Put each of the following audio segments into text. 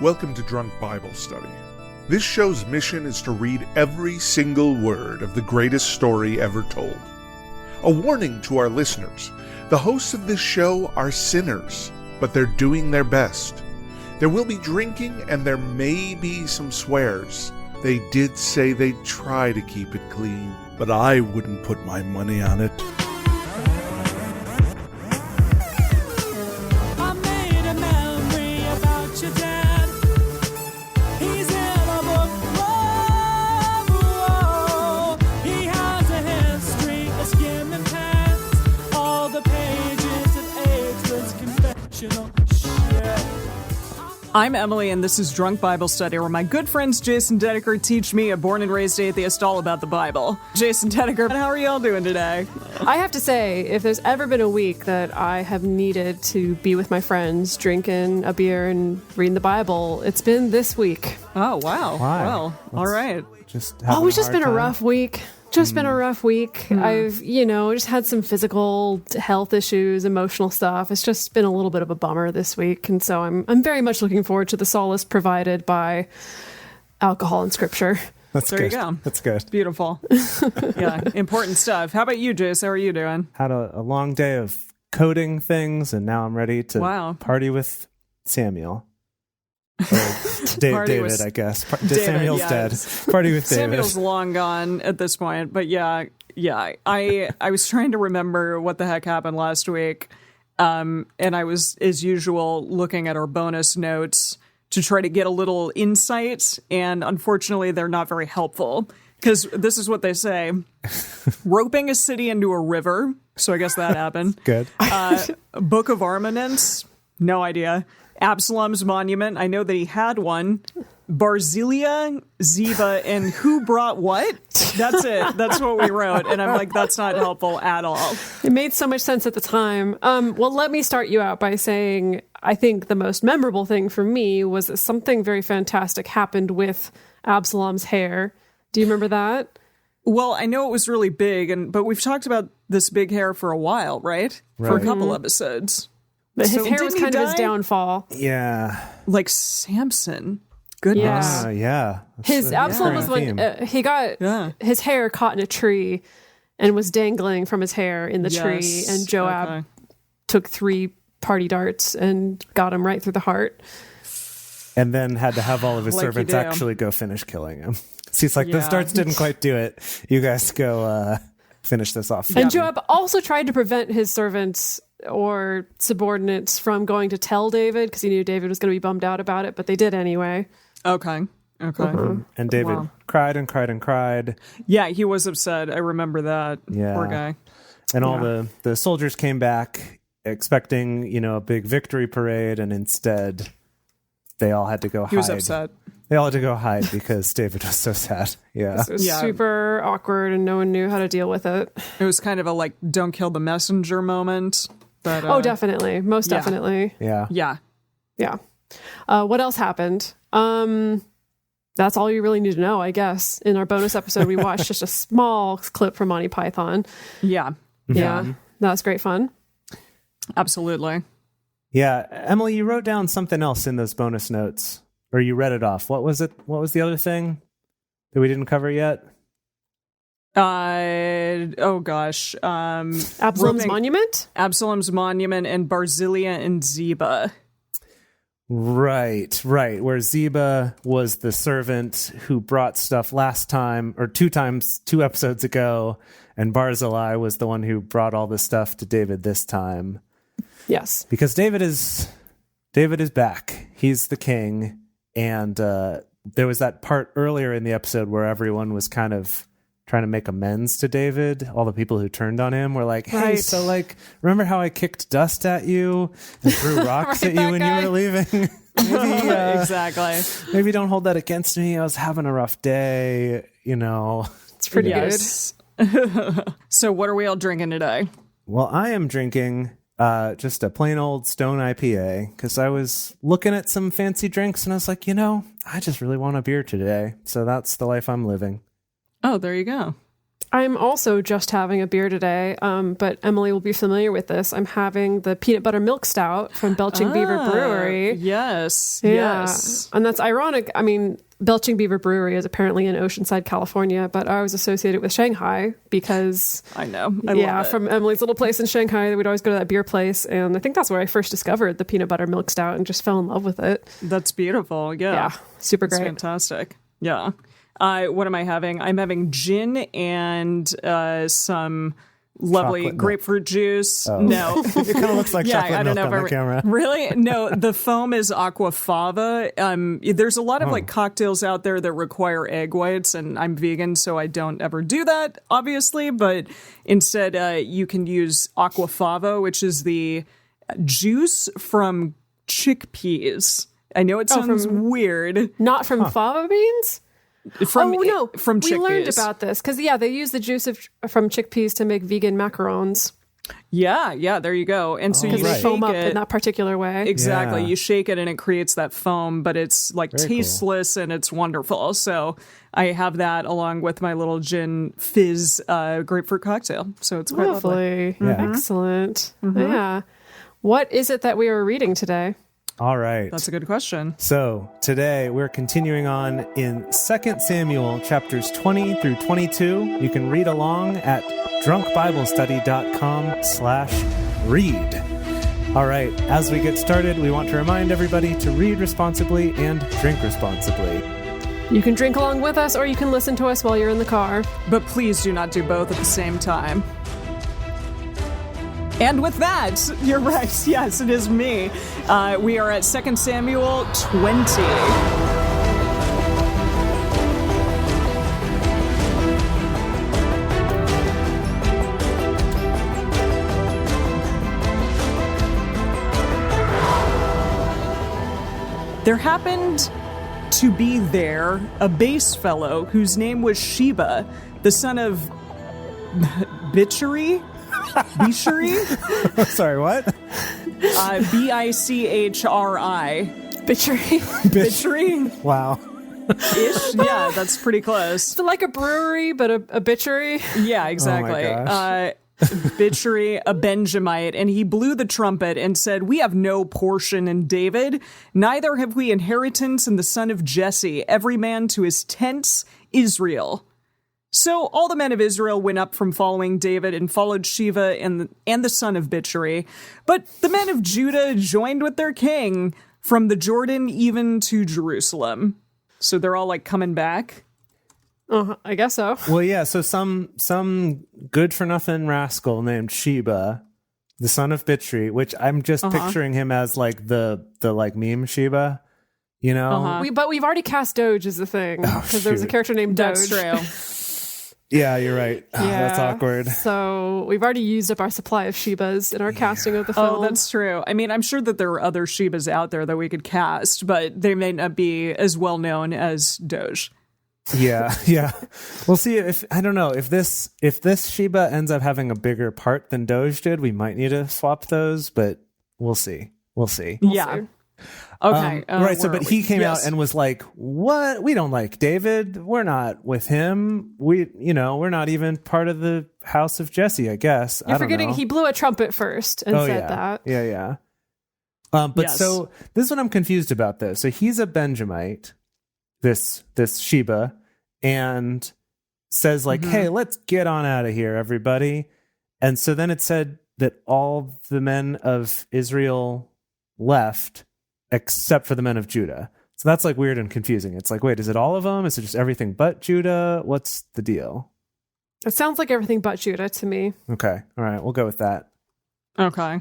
Welcome to Drunk Bible Study. This show's mission is to read every single word of the greatest story ever told. A warning to our listeners, the hosts of this show are sinners, but they're doing their best. There will be drinking and there may be some swears. They did say they'd try to keep it clean, but I wouldn't put my money on it. I'm Emily, and this is Drunk Bible Study, where my good friends Jason Dedeker teach me, a born and raised atheist, all about the Bible. Jason Dedeker, how are y'all doing today? I have to say, if there's ever been a week that I have needed to be with my friends, drinking a beer and reading the Bible, it's been this week. Oh, wow. Why? Well, all right. It's just been a rough week. Been a rough week. I've, just had some physical health issues, emotional stuff. It's just been a little bit of a bummer this week. And so I'm very much looking forward to the solace provided by alcohol and scripture. There you go. That's good. Beautiful. Yeah, important stuff. How about you, Jace? How are you doing? Had a long day of coding things, and now I'm ready to party with Samuel. David, I guess. Samuel's dead. Party with David. Samuel's long gone at this point, but yeah. I was trying to remember what the heck happened last week, and I was, as usual, looking at our bonus notes to try to get a little insight, and unfortunately, they're not very helpful, because this is what they say. Roping a city into a river, so I guess that happened. Good. Book of Armaments, no idea. Absalom's monument, I know that he had one. Barzillai, Ziba, and who brought what? That's it. That's what we wrote. And I'm like, that's not helpful at all. It made so much sense at the time. Well, let me start you out by saying I think the most memorable thing for me was that something very fantastic happened with Absalom's hair. Do you remember that? Well, I know it was really big, but we've talked about this big hair for a while, right? For a couple episodes. But his hair was kind of his downfall. Yeah. Like Samson. Goodness. Yeah. His Absalom was when he got his hair caught in a tree and was dangling from his hair in the tree. And Joab took 3 party darts and got him right through the heart. And then had to have all of his servants actually go finish killing him. So he's like, those darts didn't quite do it. You guys go finish this off. And Joab also tried to prevent his servants or subordinates from going to tell David, because he knew David was going to be bummed out about it, but they did anyway. Okay. And David cried and cried and cried. Yeah, he was upset. I remember that. Yeah. Poor guy. And all the soldiers came back expecting, a big victory parade, and instead they all had to go hide. He was upset. They all had to go hide because David was so sad. Yeah. It was super awkward, and no one knew how to deal with it. It was kind of a don't kill the messenger moment. But, definitely. Most definitely. Yeah. What else happened? That's all you really need to know, I guess. In our bonus episode, we watched just a small clip from Monty Python. Yeah. That was great fun. Absolutely. Yeah. Emily, you wrote down something else in those bonus notes, or you read it off. What was it? What was the other thing that we didn't cover yet? Absalom's monument? Absalom's monument and Barzillai and Ziba. Right. Where Ziba was the servant who brought stuff last time, or 2 episodes ago, and Barzillai was the one who brought all the stuff to David this time. Yes. Because David is back. He's the king. And there was that part earlier in the episode where everyone was kind of trying to make amends to David. All the people who turned on him were like, hey, so remember how I kicked dust at you and threw rocks at you when you were leaving? Maybe, exactly. Maybe don't hold that against me. I was having a rough day, It's pretty good. So what are we all drinking today? Well, I am drinking just a plain old Stone IPA, because I was looking at some fancy drinks and I was like, I just really want a beer today. So that's the life I'm living. Oh, there you go. I'm also just having a beer today, but Emily will be familiar with this. I'm having the peanut butter milk stout from Belching Beaver Brewery. Yes, Yeah. yes. And that's ironic. I mean, Belching Beaver Brewery is apparently in Oceanside, California, but I was associated with Shanghai because... I know. I love it. From Emily's little place in Shanghai, we'd always go to that beer place, and I think that's where I first discovered the peanut butter milk stout and just fell in love with it. That's beautiful. Yeah, super It's great. fantastic. Yeah. What am I having? I'm having gin and some lovely Chocolate milk. grapefruit juice. Oh. No. It kind of looks like Yeah, chocolate I don't milk know on the camera. Really? No, the foam is aquafaba. There's a lot of like cocktails out there that require egg whites, and I'm vegan, so I don't ever do that, obviously. But instead, you can use aquafaba, which is the juice from chickpeas. I know it sounds weird. Not from fava beans? From from chickpeas. We learned about this because they use the juice from chickpeas to make vegan macarons Yeah, there you go. And so you because they shake foam up it. in that particular way. Exactly. Yeah. You shake it and it creates that foam, but it's like Very cool. tasteless and it's wonderful. So I have that along with my little gin fizz grapefruit cocktail. So it's quite lovely. Lovely. Yeah. Excellent. Yeah. What is it that we are reading today? All right. That's a good question. So today we're continuing on in 2 Samuel chapters 20 through 22. You can read along at drunkbiblestudy.com/read. All right, as we get started, we want to remind everybody to read responsibly and drink responsibly. You can drink along with us or you can listen to us while you're in the car. But please do not do both at the same time. And with that, you're right. Yes, it is me. We are at 2 Samuel 20. There happened to be there a base fellow whose name was Sheba, the son of Bichri? Bichri? Sorry, what? Bichri. Bitchery. Bichri? Wow. Ish? Yeah, that's pretty close. It's like a brewery, but a bitchery. Yeah, exactly. Oh my gosh. Bichri, a Benjamite, and he blew the trumpet and said, "We have no portion in David, neither have we inheritance in the son of Jesse, every man to his tents, Israel." So all the men of Israel went up from following David and followed Sheba and the son of Bichri. But the men of Judah joined with their king from the Jordan even to Jerusalem. So they're all like coming back. I guess so. Well, yeah, so some good-for-nothing rascal named Sheba, the son of Bichri, which I'm just picturing him as like the like meme Sheba, you know? But we've already cast Doge as the thing because there's a shoot. character named Doge. That's true. Yeah, you're right. That's awkward. So we've already used up our supply of Shebas in our casting of the film. Oh, that's true. I mean, I'm sure that there are other Shebas out there that we could cast, but they may not be as well known as Doge. Yeah. We'll see if this Sheba ends up having a bigger part than Doge did, we might need to swap those, but we'll see. Yeah. Okay. Right. So, but he came out Yes. and was like, "What? We don't like David. We're not with him. We're not even part of the house of Jesse, I guess." You're I don't forgetting know. he blew a trumpet first and said that. Yeah. But Yes. so this is what I'm confused about, though. So he's a Benjamite, this Sheba, and says like, "Hey, let's get on out of here, everybody." And so then it said that all the men of Israel left except for the men of Judah. So that's like weird and confusing. It's like, wait, is it all of them? Is it just everything but Judah? What's the deal? It sounds like everything but Judah to me. Okay. All right. We'll go with that. Okay.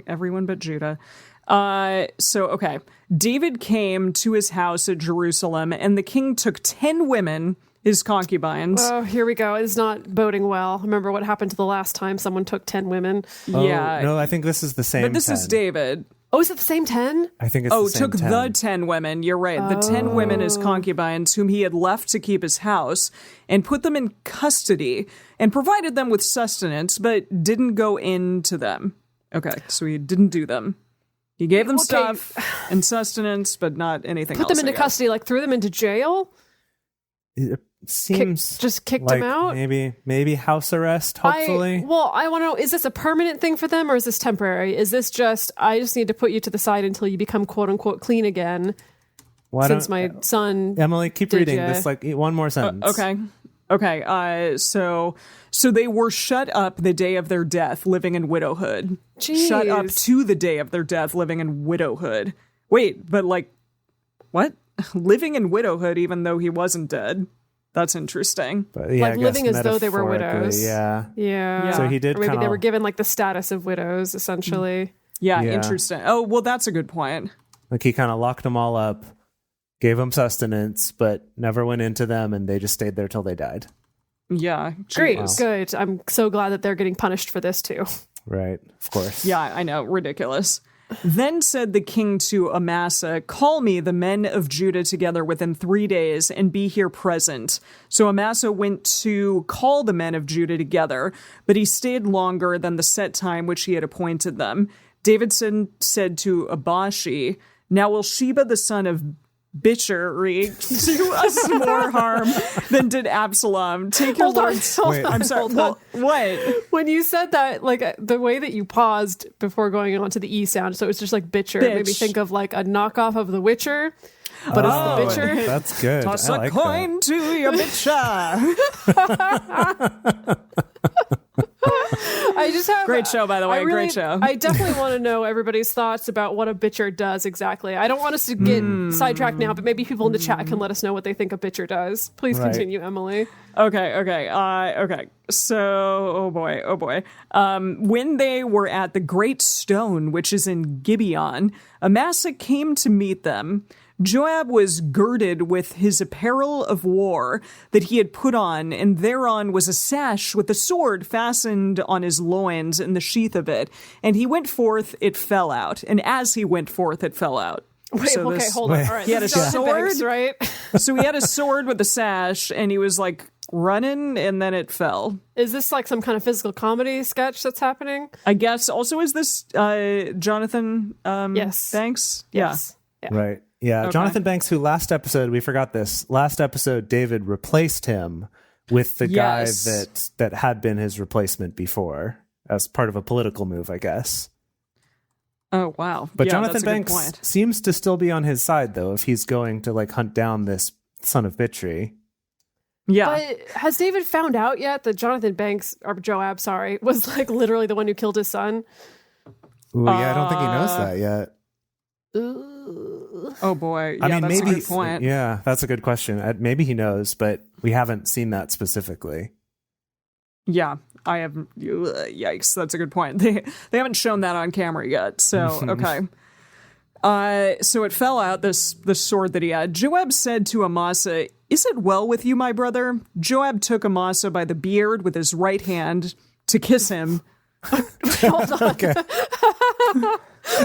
Everyone but Judah. Okay. David came to his house at Jerusalem, and the king took 10 women, his concubines. Oh, here we go. It's not boding well. Remember what happened to the last time someone took 10 women? Yeah. Oh, no, I think this is the same. But this 10. is David. Oh, is it the same 10? I think it's the same took 10. the 10 women. You're right. The 10 women as concubines whom he had left to keep his house and put them in custody and provided them with sustenance, but didn't go into them. Okay, so he didn't do them. He gave them stuff and sustenance, but not anything else. Put them into I guess. custody, like threw them into jail? seems just kicked like him out. Maybe house arrest. Hopefully. I want to know: is this a permanent thing for them, or is this temporary? Is this just I just need to put you to the side until you become quote unquote clean again? Since my son, Emily, keep reading this. Like one more sentence. Okay. So they were shut up the day of their death, living in widowhood. Jeez. Shut up to the day of their death, living in widowhood. Wait, but like, what? Living in widowhood, even though he wasn't dead. That's interesting. But yeah, like living as though they were widows. Yeah. So he did. Or maybe they were given like the status of widows, essentially. Yeah, interesting. Oh, well, that's a good point. Like he kind of locked them all up, gave them sustenance, but never went into them, and they just stayed there till they died. Yeah. Great. Wow. Good. I'm so glad that they're getting punished for this too. Right. Of course. Yeah, I know. Ridiculous. Then said the king to Amasa, "Call me the men of Judah together within 3 days and be here present." So Amasa went to call the men of Judah together, but he stayed longer than the set time which he had appointed them. David said to Abashi, "Now will Sheba the son of Bichri do us more harm than did Absalom? Take your lord's..." I'm sorry. What? When you said that, like the way that you paused before going on to the E sound, so it was just like Bitcher. It made me think of like a knockoff of The Witcher, but it's the Bitcher. That's good. Toss I like a coin to your Bitcher. I just have great show, by the way. Great show. I definitely want to know everybody's thoughts about what a bitcher does exactly. I don't want us to get sidetracked now, but maybe people in the chat can let us know what they think a bitcher does. Please continue, Emily. Okay. So, oh boy. When they were at the great stone, which is in Gibeon, Amasa came to meet them. Joab was girded with his apparel of war that he had put on, and thereon was a sash with a sword fastened on his loins in the sheath of it. And he went forth, it fell out. And as he went forth, it fell out. Hold on. All right, he had a sword, Banks, right? So he had a sword with a sash, and he was like running, and then it fell. Is this like some kind of physical comedy sketch that's happening? I guess. Also, is this Jonathan Banks? Yes. Yeah. Right. Yeah, okay. Jonathan Banks, who last episode, we forgot this, last episode David replaced him with the guy that had been his replacement before as part of a political move, I guess. Oh, wow. But Jonathan Banks seems to still be on his side, though, if he's going to like hunt down this son of Bitry. Yeah. But has David found out yet that Jonathan Banks, or Joab, was like literally the one who killed his son? Ooh, yeah, I don't think he knows that yet. Oh boy! Yeah, I mean, that's maybe. A good point. Yeah, that's a good question. Maybe he knows, but we haven't seen that specifically. Yeah, I have. Yikes! That's a good point. They haven't shown that on camera yet. So okay. So it fell out. The sword that he had. Joab said to Amasa, "Is it well with you, my brother?" Joab took Amasa by the beard with his right hand to kiss him. Hold on. Okay.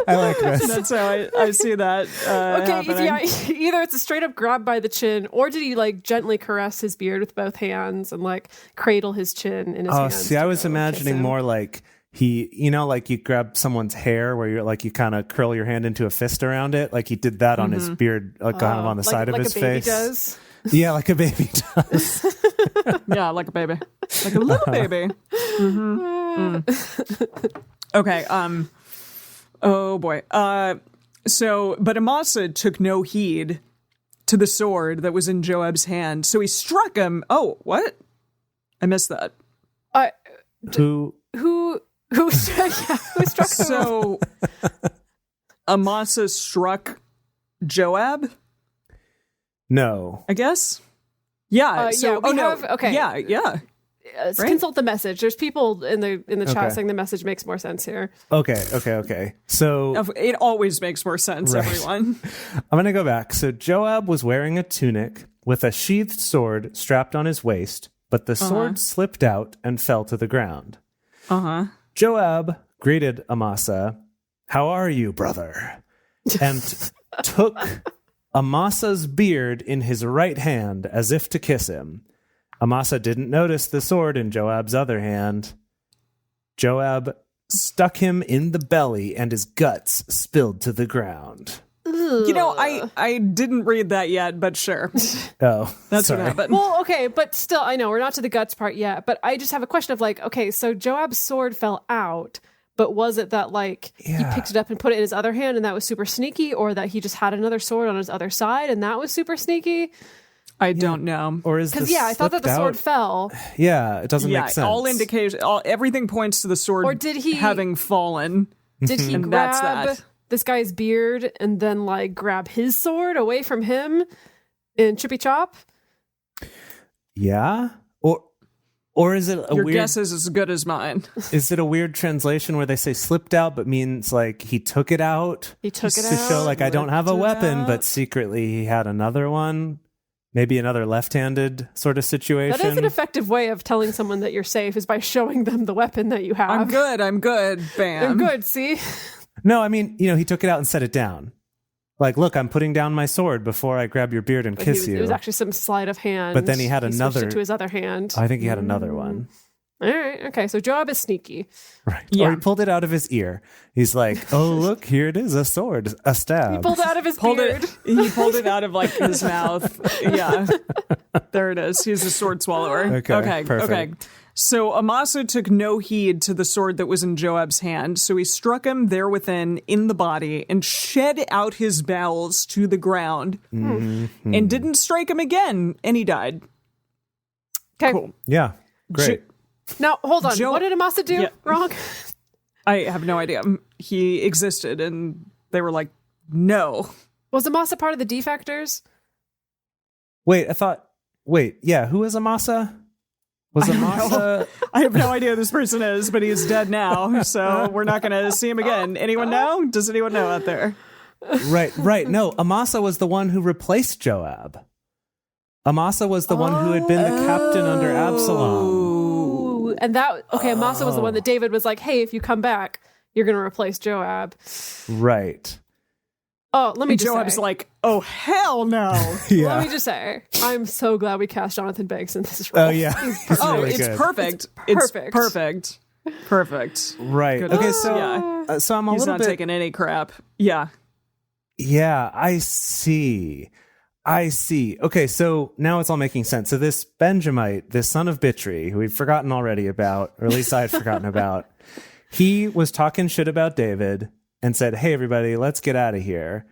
I like this. That's how I see that. Either it's a straight up grab by the chin, or did he like gently caress his beard with both hands and like cradle his chin in his hands? Oh, see, I was imagining more like he, like you grab someone's hair where you're like you kind of curl your hand into a fist around it, like he did that on his beard, kind of on the side of his face. Like a baby does. Yeah, like a baby does. Yeah, like a baby, like a little baby. Okay. Oh boy. But Amasa took no heed to the sword that was in Joab's hand, so he struck him. Oh, what? I missed that. Who struck him? So Amasa struck Joab? No. I guess. Yeah. Okay. Yeah. Right? Consult the message. There's people in the chat saying the message makes more sense here. Okay. So it always makes more sense, right. Everyone. I'm going to go back. So Joab was wearing a tunic with a sheathed sword strapped on his waist, but the sword slipped out and fell to the ground. Joab greeted Amasa, "How are you, brother?" and took Amasa's beard in his right hand as if to kiss him. Amasa didn't notice the sword in Joab's other hand. Joab stuck him in the belly, and his guts spilled to the ground. You know, I didn't read that yet, but sure. Oh, That's sorry. what happened. Well, okay, but still, I know we're not to the guts part yet, but I just have a question of like, okay, so Joab's sword fell out, but was it that like he picked it up and put it in his other hand and that was super sneaky, or that he just had another sword on his other side and that was super sneaky? I don't know. Or is Because I thought that the sword fell. Yeah, it doesn't make sense. All indications, everything points to the sword Or did he having fallen. Did he And that's grab that. this guy's beard and then like grab his sword away from him in Chippy Chop? Yeah? Or is it a Your weird guess is as good as mine. Is it a weird translation where they say slipped out but means like he took it out? He took it To out. show like I don't have a Slipped it weapon, out. but secretly he had another one. Maybe another left-handed sort of situation. That is an effective way of telling someone that you're safe, is by showing them the weapon that you have. I'm good. Bam. I'm good, see? No, I mean, he took it out and set it down. Like, look, I'm putting down my sword before I grab your beard and But kiss you. It was actually some sleight of hand. But then he had switched another- it to his other hand. I think he had another one. All right, okay, so Joab is sneaky. Right. Yeah. Or he pulled it out of his ear. He's like, oh, look, here it is, a sword, a stab. He pulled it out of his Pulled beard. it. He pulled it out of like his mouth. Yeah. There it is. He's a sword swallower. Okay, perfect. So Amasa took no heed to the sword that was in Joab's hand, so he struck him there within in the body and shed out his bowels to the ground and didn't strike him again, and he died. Okay, Cool. Yeah, great. now hold on. Jo- What did Amasa do Yeah. wrong? I have no idea. He existed, and they were like, no. Was Amasa part of the defectors? Wait, who is Amasa? Was Amasa... I have no idea who this person is, but he's dead now, so we're not going to see him again. Anyone know? Does anyone know out there? Right. No, Amasa was the one who replaced Joab. Amasa was the one who had been the captain under Absalom. Ooh, and Amasa was the one that David was like, hey, if you come back, you're going to replace Joab. Right. Oh, let me And just Joab's say. like, oh, hell no. Let me just say, I'm so glad we cast Jonathan Banks in this role. Oh, yeah. It's Oh, really it's good. perfect. It's It's perfect. Perfect. Right. Goodness. Okay, so, Yeah. so I'm a He's little not bit... taking any crap. Yeah. Yeah, I see. Okay, so now it's all making sense. So this Benjamite, this son of Bitri, who we've forgotten already about, or at least I had forgotten about, he was talking shit about David and said, hey, everybody, let's get out of here.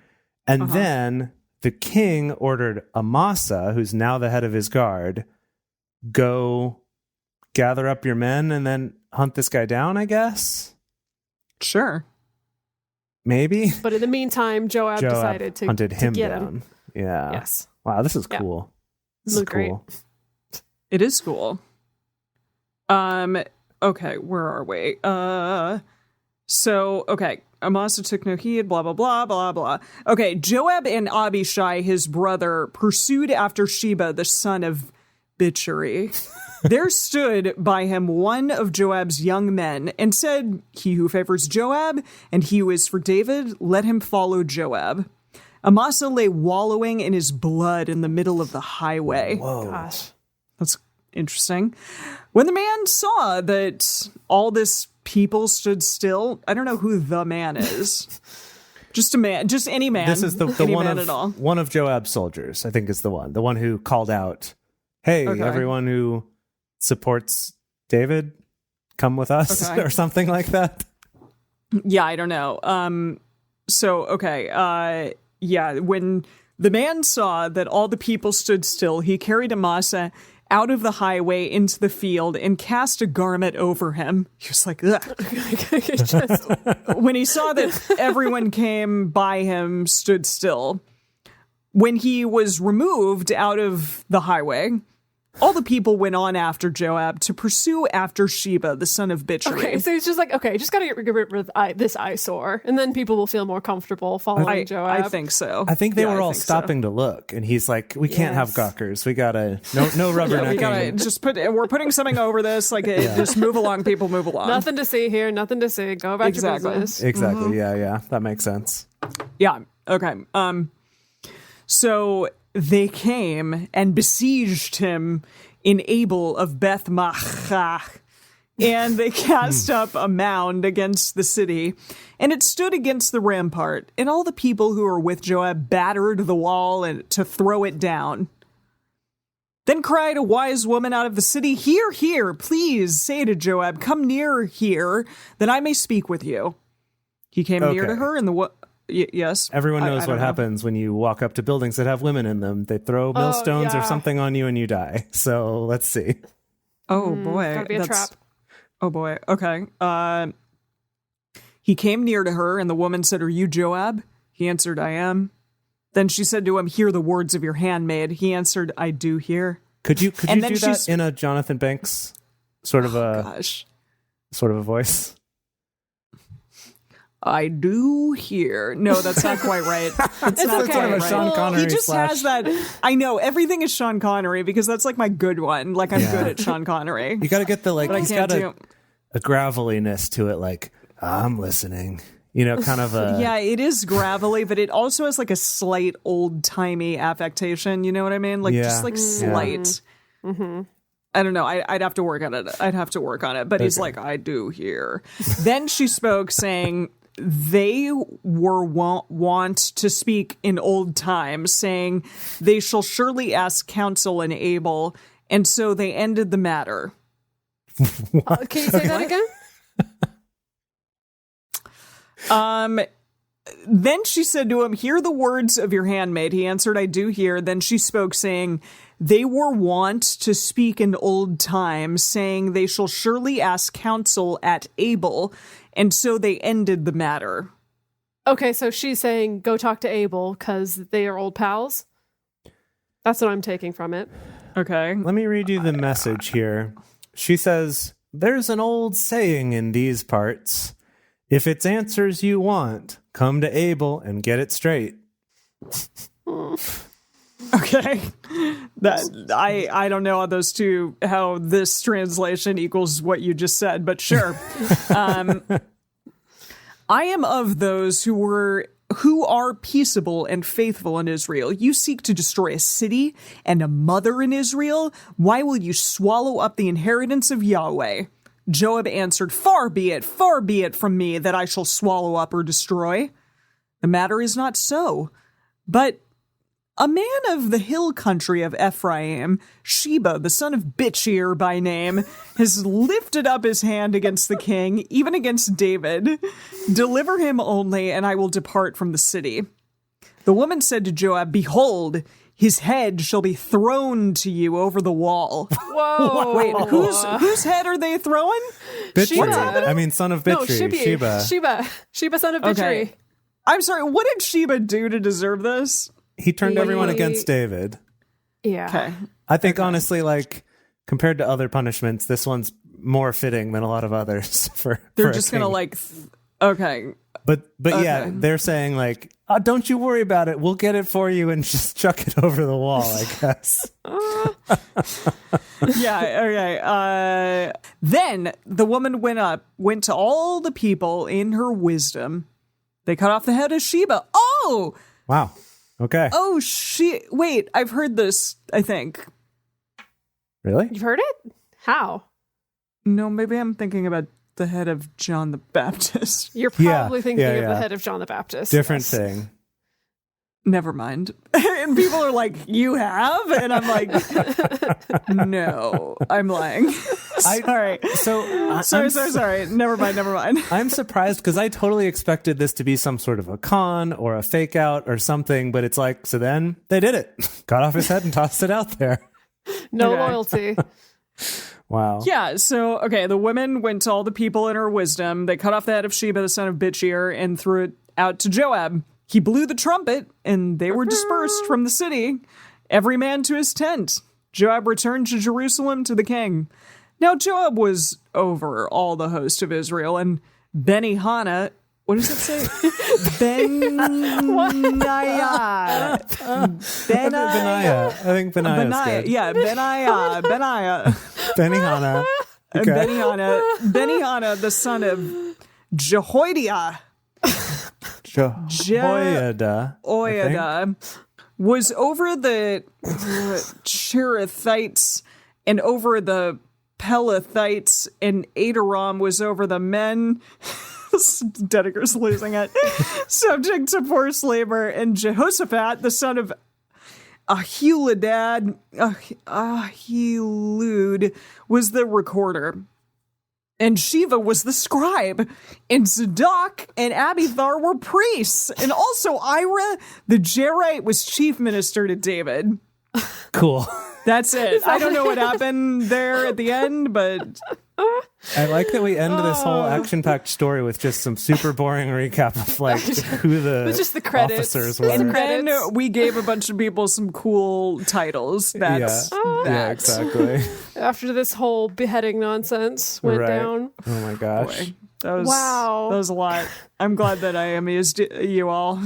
And then the king ordered Amasa, who's now the head of his guard, go gather up your men and then hunt this guy down, I guess? Sure. Maybe? But in the meantime, Joab decided to hunted him get down. him. Yeah. Yes. Wow, this is Yeah. cool. This Look is great. cool. It is cool. Okay, where are we? Amasa took no heed, blah, blah, blah, blah, blah. Okay, Joab and Abishai, his brother, pursued after Sheba, the son of Bichri. There stood by him one of Joab's young men and said, he who favors Joab and he who is for David, let him follow Joab. Amasa lay wallowing in his blood in the middle of the highway. Whoa. Gosh. That's interesting. When the man saw that all this people stood still, I don't know who the man is. Just a man, just any man. This is the any one man of at all. one of Joab's soldiers. I think is the one who called out, "Hey, Okay. everyone who supports David, come with us," Okay. or something like that. Yeah, I don't know. When the man saw that all the people stood still, he carried Amasa out of the highway into the field and cast a garment over him. He was like, ugh. When he saw that everyone came by him, stood still. When he was removed out of the highway, all the people went on after Joab to pursue after Sheba, the son of Bichri. Okay, so he's just like, okay, just got to get rid of this eyesore, and then people will feel more comfortable following Joab. I think so. I think they Yeah, were I all think so. stopping to look, and he's like, "We can't have Yes. gawkers. We gotta no rubbernecking." We gotta just we're putting something over this. Like, just move along, people, move along. Nothing to see here, nothing to see. Go about Exactly. your business. Exactly. Yeah. That makes sense. Yeah. Okay. So they came and besieged him in Abel of Beth Maachah, And they cast up a mound against the city, and it stood against the rampart. And all the people who were with Joab battered the wall and to throw it down. Then cried a wise woman out of the city, "Hear, hear, please say to Joab, come near here, that I may speak with you." He came near to her, and yes. Everyone knows what happens when you walk up to buildings that have women in them. They throw millstones or something on you and you die. So let's see. Oh, boy. Gotta be a trap. Oh, boy. Okay. He came near to her, and the woman said, "Are you Joab?" He answered, "I am." Then she said to him, "Hear the words of your handmaid." He answered, "I do hear." Could you do that in a Jonathan Banks sort of sort of a voice? "I do hear." No, that's not quite right. It's not okay. quite Sort of a right. Sean Connery He just has that. I know everything is Sean Connery because that's like my good one. Like I'm good at Sean Connery. You got to get the he's got do. a graveliness to it, like I'm listening. Kind of a Yeah, it is gravelly, but it also has like a slight old timey affectation. You know what I mean? Like just like slight. Mm-hmm. I don't know. I'd have to work on it. But he's like, "I do hear." Then she spoke, saying, "They were wont to speak in old times, saying, they shall surely ask counsel and able, and so they ended the matter." Can you say that again? Then she said to him, "Hear the words of your handmaid." He answered, "I do hear." Then she spoke, saying, "They were wont to speak in old times, saying, they shall surely ask counsel at Abel, and so they ended the matter." Okay, so she's saying go talk to Abel because they are old pals. That's what I'm taking from it. Okay. Let me read you the message here. She says, "There's an old saying in these parts. If it's answers you want, come to Abel and get it straight." Okay. That I don't know how this translation equals what you just said, but sure. "I am of those who are peaceable and faithful in Israel. You seek to destroy a city and a mother in Israel. Why will you swallow up the inheritance of Yahweh?" Joab answered, far be it from me that I shall swallow up or destroy. The matter is not so. But a man of the hill country of Ephraim, Sheba, the son of Bichir by name, has lifted up his hand against the king, even against David. Deliver him only, and I will depart from the city. The woman said to Joab, "Behold, his head shall be thrown to you over the wall." Whoa! Wait, whose head are they throwing? Bitri. Son of Bitri. No, Sheba, son of Bitri. Okay. I'm sorry, what did Sheba do to deserve this? He turned everyone against David. Yeah. Okay. I think honestly, compared to other punishments, this one's more fitting than a lot of others. They're just gonna okay. But yeah, they're saying don't you worry about it. We'll get it for you and just chuck it over the wall, I guess. Yeah, okay. Then the woman went to all the people in her wisdom. They cut off the head of Sheba. Oh! Wow. Okay. Oh, wait, I've heard this, I think. Really? You've heard it? How? No, maybe I'm thinking about the head of John the Baptist. You're probably thinking of the head of John the Baptist. Different thing. Never mind. And people are like, "You have?" And I'm like, "No, I'm lying." Sorry. Sorry. Never mind. I'm surprised because I totally expected this to be some sort of a con or a fake out or something, but it's so then they did it. Cut off his head and tossed it out there. No loyalty. Wow. Yeah, so, okay, the women went to all the people in her wisdom. They cut off the head of Sheba, the son of Bichir, and threw it out to Joab. He blew the trumpet, and they were dispersed from the city, every man to his tent. Joab returned to Jerusalem to the king. Now Joab was over all the host of Israel, and Benihana, what does it say? Benaiah. Benaiah. I think Benaiah is good. Yeah, Benaiah. Benihana. Okay. Benihana, the son of Jehoiada. Jehoiada was over the Cherethites and over the Pelethites, and Adoram was over the men. Dedeker's losing it. Subject to forced labor, and Jehoshaphat, the son of Ahilud, was the recorder. And Sheba was the scribe, and Zadok and Abithar were priests, and also Ira, the Jerite, was chief minister to David. Cool. That's it. I don't know what happened there at the end, but I like that we end this whole action-packed story with just some super boring recap of like who the just the credits. officers were. and then we gave a bunch of people some cool titles. That's Yeah, exactly. After this whole beheading nonsense went Right. down. Oh my gosh. Boy, that was Wow. That was a lot. I'm glad that I amused you all.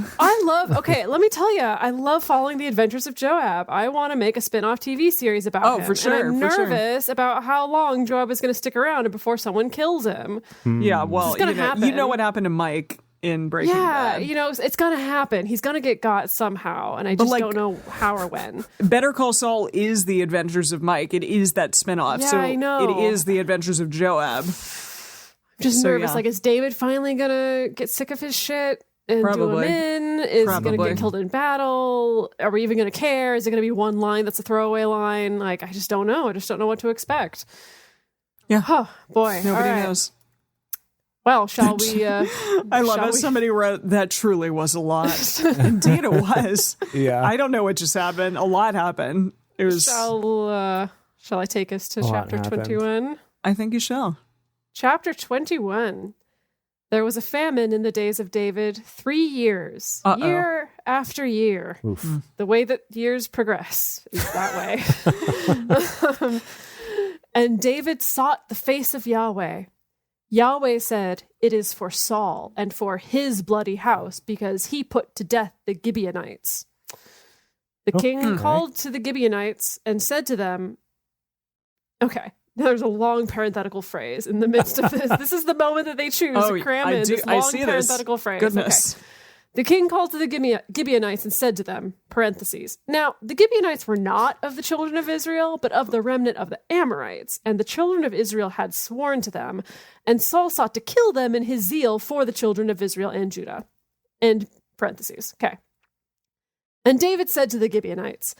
Okay, let me tell you, I love following the adventures of Joab. I want to make a spin-off TV series about him. for sure, And I'm for sure. nervous about how long Joab is going to stick around before someone kills him. Yeah, well, gonna you know happen. what happened to Mike in Breaking Yeah, Bad. it's going to happen. He's going to get got somehow, and I just don't know how or when. Better Call Saul is the adventures of Mike. It is that spinoff. Yeah, so I know. it is the adventures of Joab. Just So, nervous. yeah. Like, is David finally going to get sick of his shit and Probably. do him in? Is he going to Probably. get killed in battle? Are we even going to care? Is it going to be one line that's a throwaway line? Like, I just don't know. I just don't know what to expect. Yeah. Oh, boy. Nobody All right. knows. Well, shall we? I love shall it. we- Somebody wrote that truly was a lot. Indeed, it was. Yeah. I don't know what just happened. A lot happened. It was. Shall I take us to A lot chapter happened. 21? I think you shall. Chapter 21. There was a famine in the days of David 3 years, Uh-oh. year after year. Oof. The way that years progress is that way. And David sought the face of Yahweh. Yahweh said, "It is for Saul and for his bloody house, because he put to death the Gibeonites." The king called to the Gibeonites and said to them, okay, there's a long parenthetical phrase in the midst of this. This is the moment that they choose to cram in this long parenthetical phrase. Goodness. Okay. The king called to the Gibeonites and said to them, parentheses, "Now, the Gibeonites were not of the children of Israel, but of the remnant of the Amorites, and the children of Israel had sworn to them, and Saul sought to kill them in his zeal for the children of Israel and Judah." End parentheses. Okay. And David said to the Gibeonites,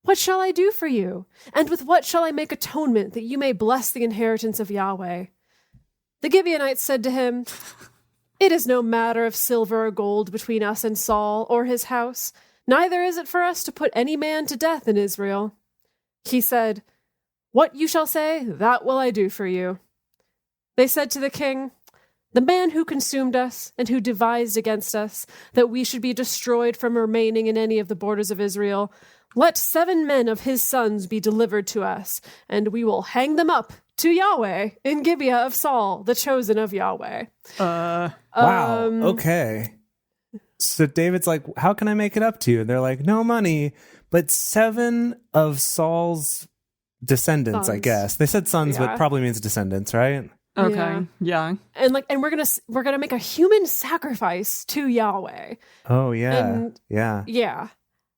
"What shall I do for you? And with what shall I make atonement that you may bless the inheritance of Yahweh?" The Gibeonites said to him, "It is no matter of silver or gold between us and Saul or his house, neither is it for us to put any man to death in Israel." He said, "What you shall say, that will I do for you." They said to the king, "The man who consumed us and who devised against us, that we should be destroyed from remaining in any of the borders of Israel, let 7 men of his sons be delivered to us, and we will hang them up to Yahweh in Gibeah of Saul, the chosen of Yahweh." Wow. Okay. So David's like, "How can I make it up to you?" And they're like, "No money, but 7 of Saul's descendants, I Sons. guess." They said sons, Yeah. but probably means descendants, right? Okay. Yeah. And we're gonna make a human sacrifice to Yahweh. Oh, yeah. And- yeah. Yeah.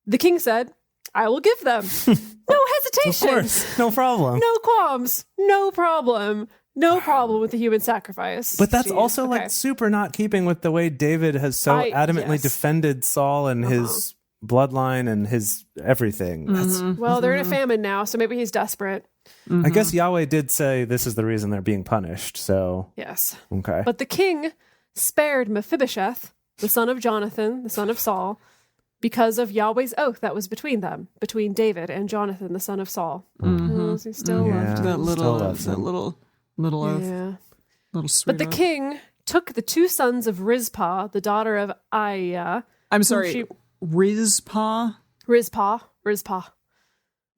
The king said, "I will give them." No Of hesitation. course. No problem. No qualms. No problem. No problem with the human sacrifice. But that's Jeez. also Okay. like super not keeping with the way David has so adamantly yes. defended Saul and his bloodline and his everything. That's, Well, they're in a famine now, so maybe he's desperate. I guess Yahweh did say this is the reason they're being punished. So, Yes. okay. But the king spared Mephibosheth, the son of Jonathan, the son of Saul, because of Yahweh's oath that was between them, between David and Jonathan, the son of Saul. Oh, he still Yeah. loved him. That little, Still loves him. little oath, Yeah. little sweet. But the oath. king took the 2 sons of Rizpah, the daughter of Aiah. I'm sorry, she- Rizpah. Rizpah.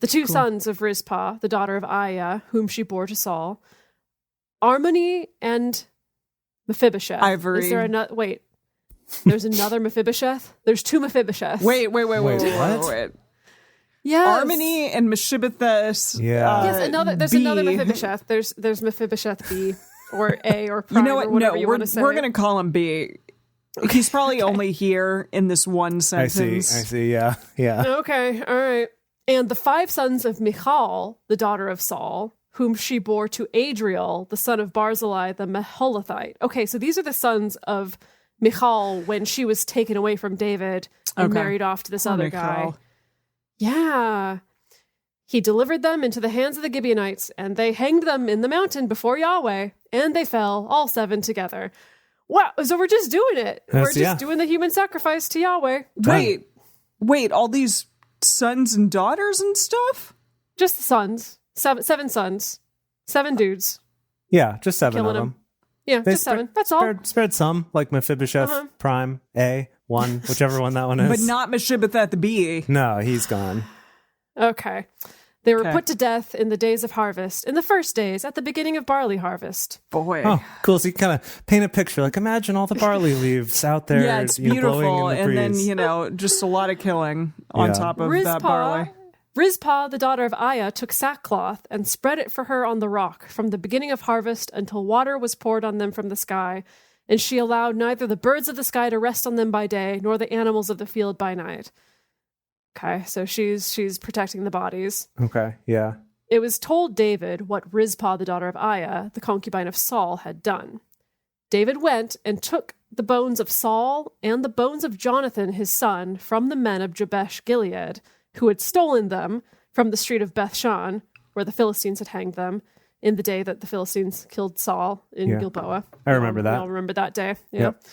The 2 sons of Rizpah, the daughter of Aiah, whom she bore to Saul. Armoni and Mephibosheth. Ivory. Is there another? Wait. There's another Mephibosheth? There's 2 Mephibosheths. Wait. Wait, what? Yes. Armony and Mephibosheth. Yeah. Yes, there's B. another Mephibosheth. There's Mephibosheth B or A or You prime know what? or whatever No, you we're want to say. we're gonna call him B. He's probably only here in this one I sentence. see. Yeah. Okay, all right. And the 5 sons of Michal, the daughter of Saul, whom she bore to Adriel, the son of Barzillai, the Meholathite. Okay, so these are the sons of Michal when she was taken away from David and married off to this other guy. Yeah. He delivered them into the hands of the Gibeonites, and they hanged them in the mountain before Yahweh, and they fell, all 7 together. Wow, so we're just doing it. We're just doing the human sacrifice to Yahweh. Wait, all these sons and daughters and stuff? Just the sons. 7 sons. 7 dudes. Yeah, just 7 Killing of them. Yeah, just 7. That's all. Spared some, like Mephibosheth, Prime, A1, whichever one that one is. But not Mephibosheth the B. No, he's gone. Okay. They were put to death in the days of harvest, in the first days, at the beginning of barley harvest. Boy. Oh, cool. So you kind of paint a picture. Like, imagine all the barley leaves out there. Yeah, it's beautiful. Blowing in the breeze. And then, just a lot of killing on top of that barley. Rizpah, the daughter of Aiah, took sackcloth and spread it for her on the rock from the beginning of harvest until water was poured on them from the sky. And she allowed neither the birds of the sky to rest on them by day, nor the animals of the field by night. Okay, so she's protecting the bodies. Okay, yeah. It was told David what Rizpah, the daughter of Aiah, the concubine of Saul, had done. David went and took the bones of Saul and the bones of Jonathan, his son, from the men of Jabesh Gilead, who had stolen them from the street of Bethshan, where the Philistines had hanged them, in the day that the Philistines killed Saul in Gilboa. I remember that. I'll remember that day. Yeah. Yep.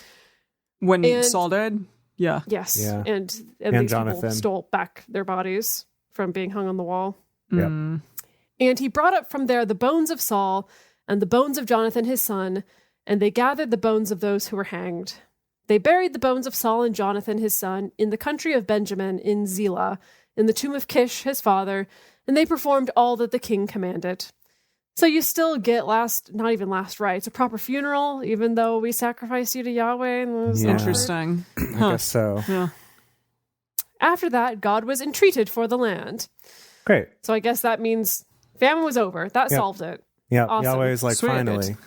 When Saul died? Yeah. Yes. Yeah. And these Jonathan people stole back their bodies from being hung on the wall. Yep. And he brought up from there the bones of Saul and the bones of Jonathan his son, and they gathered the bones of those who were hanged. They buried the bones of Saul and Jonathan his son in the country of Benjamin in Zelah, in the tomb of Kish his father, and they performed all that the king commanded. So you still get not even last rites, a proper funeral, even though we sacrificed you to Yahweh. Interesting. I guess so. Yeah. After that, God was entreated for the land. Great. So I guess that means famine was over. That solved it. Yeah, Awesome. Yahweh's like, Sweet. finally.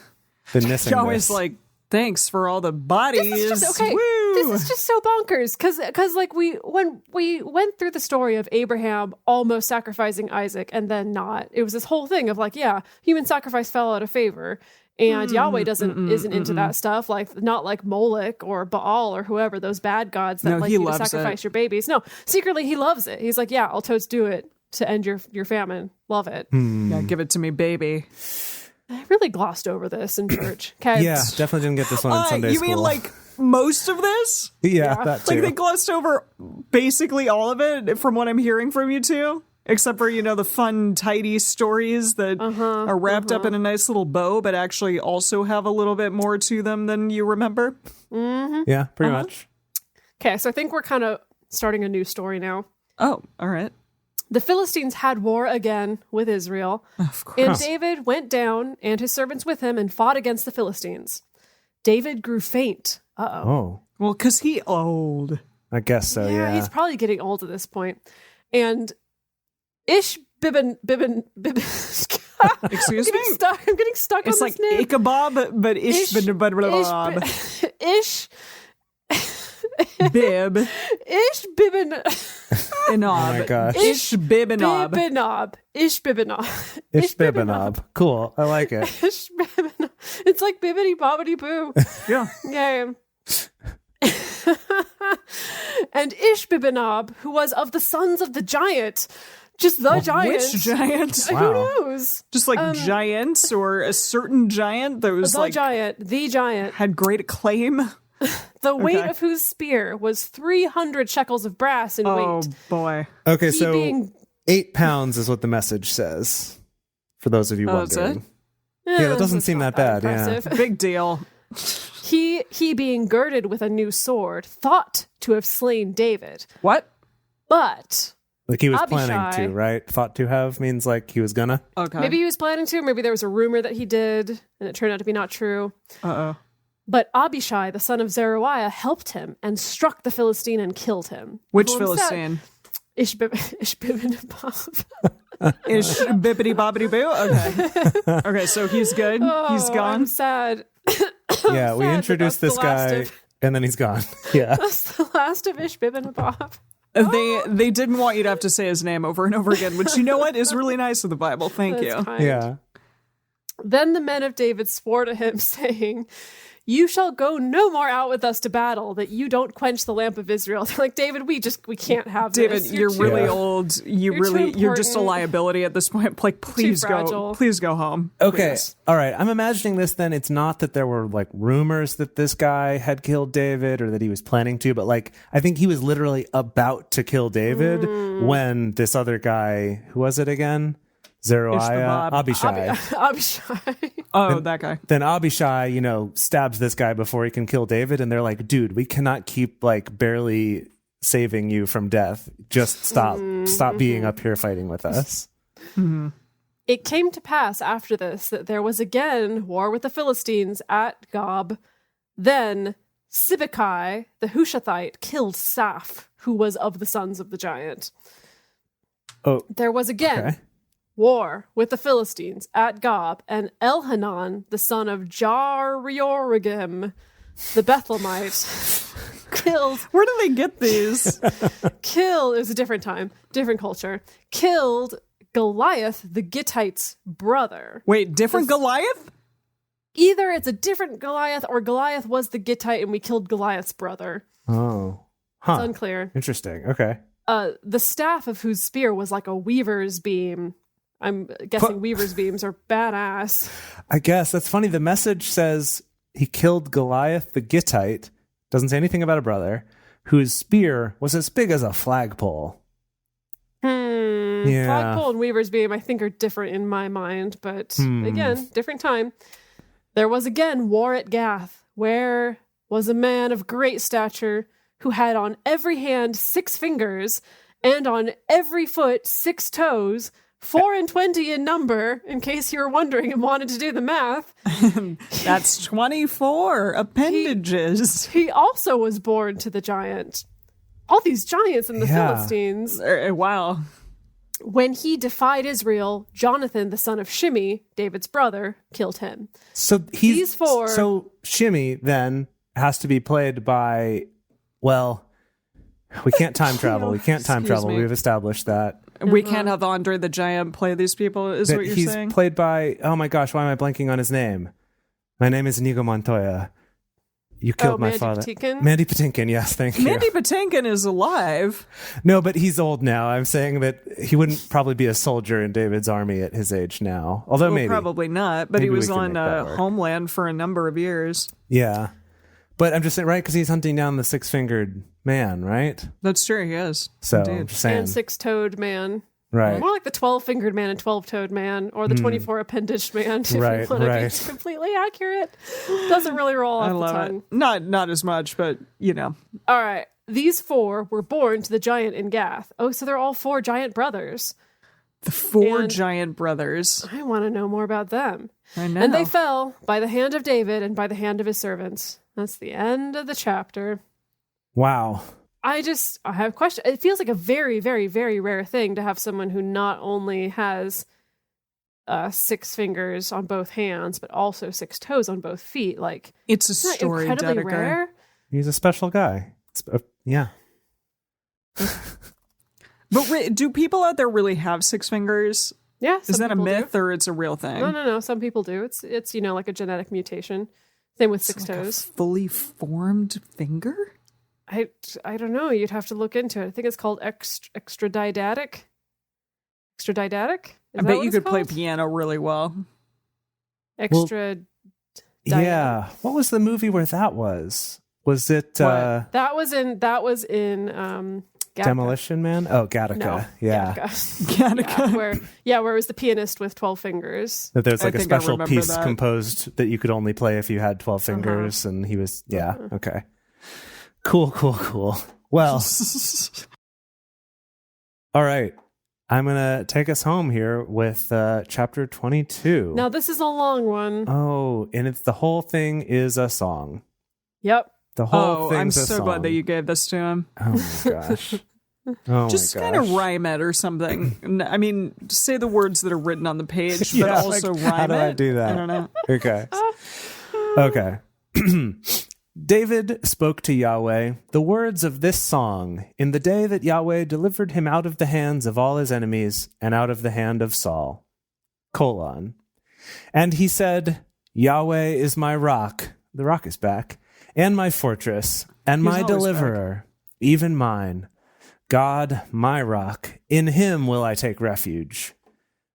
Been missing Yahweh's this. like, thanks for all the bodies. This is just, okay. Woo! This is just so bonkers because like when we went through the story of Abraham almost sacrificing Isaac and then not, it was this whole thing of like, human sacrifice fell out of favor, and Yahweh isn't into that stuff, like not like Molech or Baal or whoever, those bad gods that like you to sacrifice your babies. No, secretly he loves it. He's like, yeah, I'll totes do it to end your famine. Love it. Yeah, give it to me, baby. I really glossed over this in church. Okay. Yeah, definitely didn't get this one in Sunday school. You mean like most of this? Yeah, that too. Like they glossed over basically all of it from what I'm hearing from you two, except for, the fun, tidy stories that are wrapped up in a nice little bow, but actually also have a little bit more to them than you remember. Mm-hmm. Yeah, pretty much. Okay, so I think we're kind of starting a new story now. Oh, all right. The Philistines had war again with Israel, of course. And David went down and his servants with him and fought against the Philistines. David grew faint. Oh. Well, because he old. I guess so, yeah. He's probably getting old at this point. And Ishbibben. Excuse me? I'm getting stuck it's on this name. It's like Ichabod, but Ishbibben. Bib. Ishbibben. Inob. Oh my gosh. Ishbibenob. Ishbibenob. Cool. I like it. Ishbibenob. It's like bibbity bobbity boo. Yeah. Yeah. And Ishbibenob, who was of the sons of the giant, just the giant. Which giant? Who knows? Just like giants or a certain giant that was the giant, had great acclaim. The weight of whose spear was 300 shekels of brass in weight. Oh, boy. Okay, so 8 pounds is what the message says, for those of you wondering. Yeah, that doesn't seem that bad. Impressive. Yeah. Big deal. He being girded with a new sword, thought to have slain David. What? But like he was Abishai, planning to, right? Thought to have means like he was gonna. Okay. Maybe he was planning to, maybe there was a rumor that he did, and it turned out to be not true. Uh-oh. But Abishai, the son of Zeruiah, helped him and struck the Philistine and killed him. Which Philistine? Ishbibenob. Bibbity bobbity boo? Okay. Okay, so he's good. He's gone. I'm sad. Yeah, we introduced this guy and then he's gone. Yeah. That's the last of Ishbibenob. They didn't want you to have to say his name over and over again, which you know what is really nice of the Bible. Thank you. Kind. Yeah. Then the men of David swore to him, saying, "You shall go no more out with us to battle, that you don't quench the lamp of Israel." They're like, David, we can't have David, this. you're really old. You're just a important. liability at this point. Like, please go home. Okay. Please. All right. I'm imagining this then. It's not that there were like rumors that this guy had killed David or that he was planning to, but like, I think he was literally about to kill David when this other guy, who was it again? Zeruiah, Abishai. Abishai. Oh, that guy. Then Abishai, stabs this guy before he can kill David. And they're like, dude, we cannot keep like barely saving you from death. Just stop being up here fighting with us. Mm-hmm. It came to pass after this that there was again war with the Philistines at Gob. Then Sibbecai, the Hushathite, killed Saph, who was of the sons of the giant. Oh, there was again okay. war with the Philistines at Gob, and Elhanan, the son of Jariorigim, the Bethlehemite, killed. Where do they get these? It was a different time, different culture. Killed Goliath, the Gittite's brother. Wait, different Goliath? Either it's a different Goliath or Goliath was the Gittite and we killed Goliath's brother. Oh. It's unclear. Interesting. Okay. The staff of whose spear was like a weaver's beam. I'm guessing weaver's beams are badass. I guess. That's funny. The message says he killed Goliath the Gittite. Doesn't say anything about a brother, whose spear was as big as a flagpole. Yeah. Flagpole and weaver's beam, I think, are different in my mind. But again, different time. There was again war at Gath, where was a man of great stature who had on every hand 6 fingers, and on every foot 6 toes, 24 in number, in case you were wondering and wanted to do the math. That's 24 appendages. He also was born to the giant. All these giants in the Philistines. Wow. When he defied Israel, Jonathan, the son of Shimei, David's brother, killed him. So these 4. So Shimei then has to be played by, well, we can't time travel. We can't time travel. Me. We've established that. We can't have Andre the Giant play these people, is what you're saying? He's played by, oh my gosh, why am I blanking on his name? My name is Inigo Montoya. You killed my father. Patinkin? Mandy Patinkin, yes, thank you. Mandy Patinkin is alive. No, but he's old now. I'm saying that he wouldn't probably be a soldier in David's army at his age now. Although maybe. Probably not, but maybe he was on Homeland for a number of years. Yeah. But I'm just saying, right, because he's hunting down the 6-fingered man, right? That's true, he is. So, Indeed. I'm just saying. And 6-toed man. Right. More like the 12-fingered man and 12-toed man, or the 24-appendaged man, if you want to be completely accurate. Doesn't really roll off the tongue. Not as much, but, All right. These 4 were born to the giant in Gath. Oh, so they're all 4 giant brothers. The 4 giant brothers. I want to know more about them. I know. And they fell by the hand of David and by the hand of his servants. That's the end of the chapter. Wow. I have a question. It feels like a very, very, very rare thing to have someone who not only has 6 fingers on both hands, but also 6 toes on both feet. Like, it's a story, incredibly rare. He's a special guy. Yeah. But do people out there really have 6 fingers? Yeah. Is that a myth or it's a real thing? No. Some people do. It's like a genetic mutation. Same with 6 toes. A fully formed finger? I don't know. You'd have to look into it. I think it's called extradidatic. Extradidatic? I bet you could play piano really well. Yeah. What was the movie where that was? Was it that was in Gattaca. Demolition Man? Oh, Gattaca. No, yeah. Gattaca. Yeah, where it was the pianist with 12 fingers. That there's like a special piece that. composed that you could only play if you had 12 fingers, and he was okay. Cool. Well, all right. I'm going to take us home here with chapter 22. Now, this is a long one. Oh, and the whole thing is a song. Yep. The whole thing's I'm a so song. glad that you gave this to him. Oh, my gosh. Just kind of rhyme it or something. I mean, say the words that are written on the page, but Yeah, also like, rhyme it. how do I do that? I don't know. Okay. David spoke to Yahweh the words of this song in the day that Yahweh delivered him out of the hands of all his enemies and out of the hand of Saul. And he said, Yahweh is my rock. The rock is back. And my fortress, and my deliverer, even mine. God, my rock, in him will I take refuge.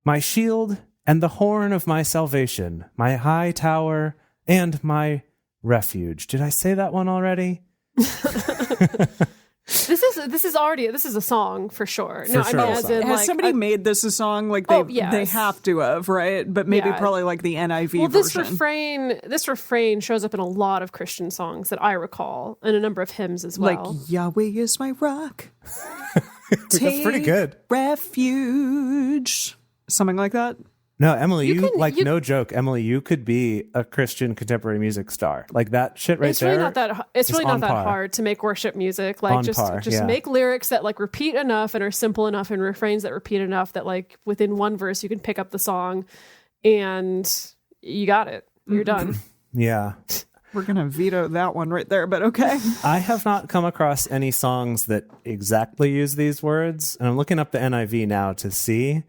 My shield and the horn of my salvation, my high tower and my refuge. Did I say that one already? This is a song for sure. For sure. Has somebody made this a song? Like they have to have, right? But maybe probably like the NIV version. This refrain shows up in a lot of Christian songs that I recall, and a number of hymns as well. Like Yahweh is my rock. That's pretty good. Refuge. Something like that. No, Emily, no joke. Emily, you could be a Christian contemporary music star. Like that shit right there. It's really not that hard to make worship music. Like just make lyrics that like repeat enough and are simple enough, and refrains that repeat enough that like within one verse you can pick up the song, and you got it. You're done. Yeah. We're going to veto that one right there, but okay. I have not come across any songs that exactly use these words, and I'm looking up the NIV now to see.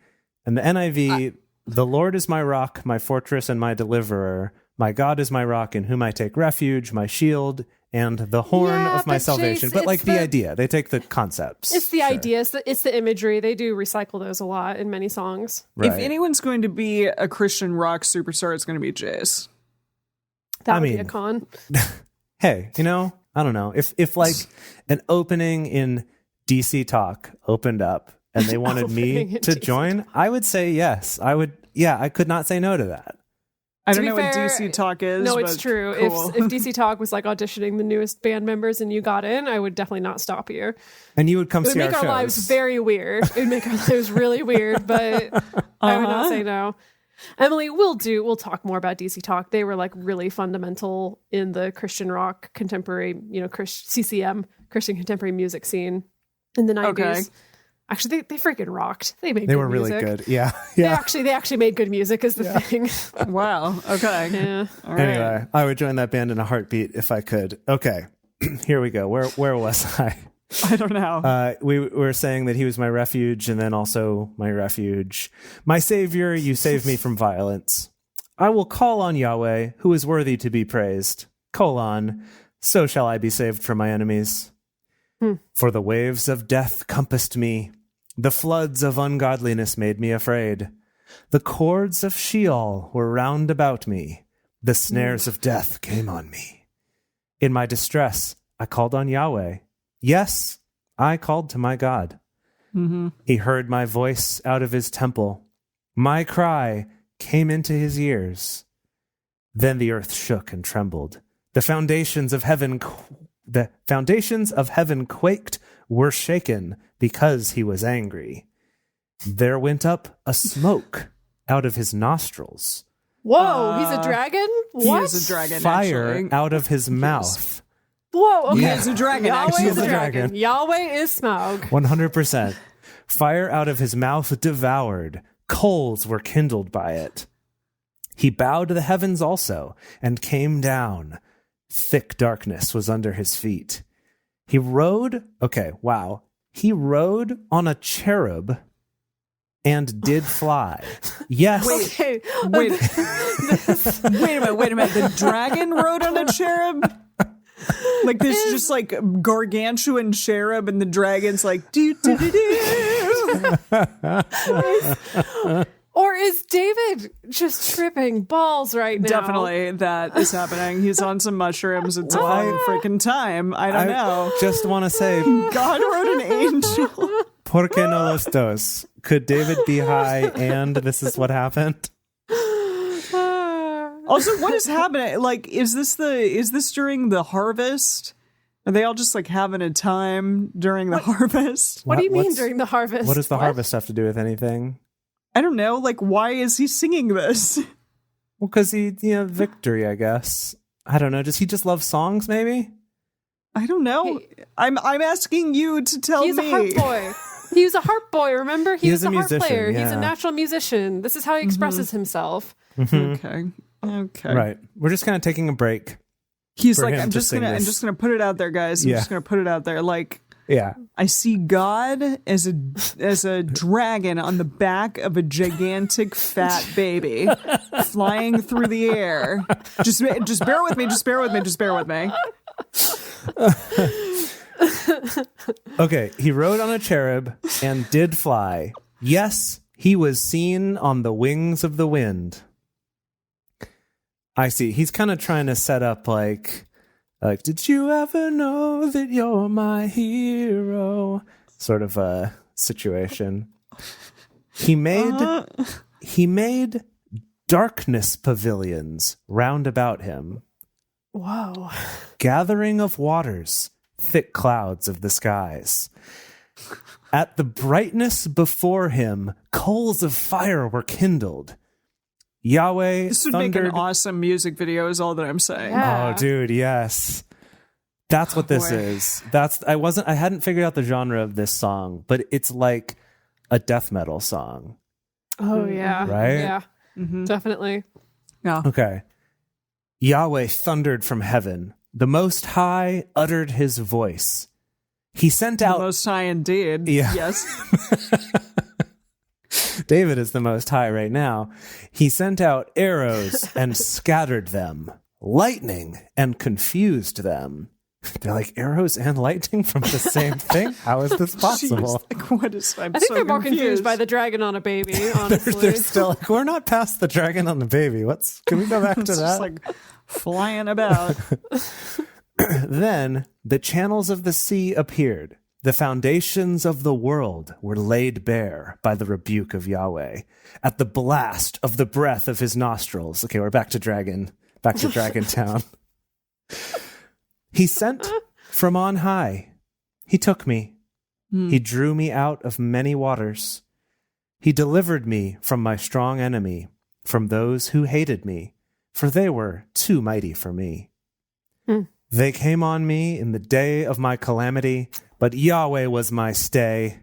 And the NIV, the Lord is my rock, my fortress, and my deliverer. My God is my rock in whom I take refuge, my shield, and the horn of my salvation. Chase, but like the idea, they take the concepts. It's the idea, it's the imagery. They do recycle those a lot in many songs. Right. If anyone's going to be a Christian rock superstar, it's going to be Jace. That would be a con. Hey, I don't know. If like an opening in DC Talk opened up and they wanted me to join, I would say yes. I could not say no to that. I don't know what DC Talk is. No, it's true. Cool. If DC Talk was like auditioning the newest band members and you got in, I would definitely not stop you. And you would come see our shows. It would make our lives very weird. It would make our lives really weird, but I would not say no. Emily, we'll talk more about DC Talk. They were like really fundamental in the Christian rock contemporary, CCM, Christian contemporary music scene in the 90s. Okay. Actually, they freaking rocked. They were really good. Yeah. They actually made good music is the thing. Wow. Okay. Yeah. All right. Anyway, I would join that band in a heartbeat if I could. Okay. Here we go. Where was I? I don't know. We were saying that he was my refuge and then also my refuge. My savior, you save me from violence. I will call on Yahweh, who is worthy to be praised. : so shall I be saved from my enemies. For the waves of death compassed me. The floods of ungodliness made me afraid. The cords of Sheol were round about me. The snares of death came on me. In my distress, I called on Yahweh. Yes, I called to my God. Mm-hmm. He heard my voice out of his temple. My cry came into his ears. Then the earth shook and trembled. The foundations of heaven quaked, were shaken, because he was angry. There went up a smoke out of his nostrils. Whoa, he's a dragon? What? He is a dragon, Fire actually. out of his mouth. Whoa, okay. Yeah. He's a dragon, Yahweh is actually. a dragon. Yahweh is Smaug. 100%. Fire out of his mouth devoured. Coals were kindled by it. He bowed to the heavens also, and came down. Thick darkness was under his feet. He rode on a cherub and did fly. Yes. Okay. Wait a minute. The dragon rode on a cherub? Like this just like gargantuan cherub, and the dragon's like do. Or is David just tripping balls right now? Definitely that is happening. He's on some mushrooms. It's a fun freaking time. I don't know. Just want to say, God wrote an angel. ¿Por qué no los dos? Could David be high and this is what happened? Also, what is happening? Like, is this during the harvest? Are they all just like having a time during the harvest? What do you mean during the harvest? What does the harvest have to do with anything? I don't know. Like, why is he singing this? Well, because victory, I guess. I don't know. Does he just love songs, maybe? I don't know. I'm asking you to tell me. He's a harp boy. He was a harp boy, remember? He was a harp player. Yeah. He's a natural musician. This is how he expresses himself. Okay. Right. We're just kind of taking a break. He's like, I'm just gonna put it out there, guys. I'm just gonna put it out there. Like, Yeah. I see God as a dragon on the back of a gigantic fat baby flying through the air. Just bear with me. Just bear with me. Just bear with me. Okay, he rode on a cherub and did fly. Yes, he was seen on the wings of the wind. I see. He's kind of trying to set up like, did you ever know that you're my hero? Sort of a situation. He made darkness pavilions round about him. Whoa. Gathering of waters, thick clouds of the skies. At the brightness before him, coals of fire were kindled. Yahweh This would thundered. make an awesome music video is all that I'm saying. Yeah. Oh, dude, yes. That's what this boy. is. I hadn't figured out the genre of this song, but it's like a death metal song. Oh, yeah. Right? Yeah, Mm-hmm. definitely. Yeah. Okay. Yahweh thundered from heaven. The Most High uttered his voice. He sent The out... Most High indeed. Yeah. Yes. David is the Most High right now. He sent out arrows and scattered them, lightning and confused them. They're like arrows and lightning from the same thing? How is this possible? Jeez, like, what is? I'm I think so they're more confused by the dragon on a baby, honestly. They're still like, we're not past the dragon on the baby. Can we go back to It's that? just like flying about. Then the channels of the sea appeared. The foundations of the world were laid bare by the rebuke of Yahweh. At the blast of the breath of his nostrils. Okay, we're back to Dragon Town. He sent from on high. He took me. He drew me out of many waters. He delivered me from my strong enemy, from those who hated me, for they were too mighty for me. They came on me in the day of my calamity, but Yahweh was my stay.